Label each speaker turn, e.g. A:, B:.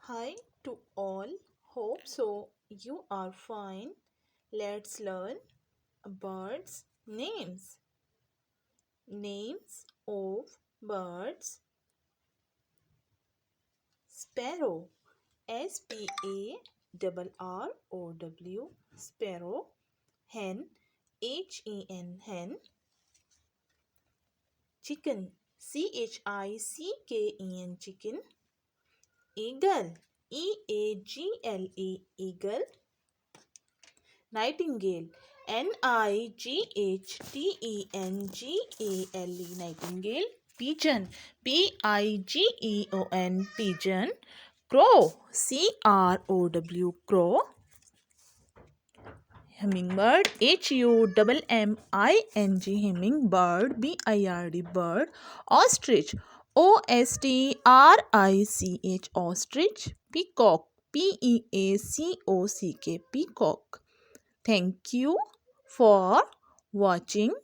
A: Hi to all. Hope so. You are fine. Let's learn birds' names. Names of birds. Sparrow. Sparrow. Sparrow. Hen. Hen. Chicken. Chicken. Chicken. Eagle. Eagle. Nightingale. Nightingale. Nightingale. Pigeon. Pigeon. Crow. Crow. Hummingbird. Hummingbird. Bird. Ostrich. Ostrich. Peacock. Peacock. Thank you for watching.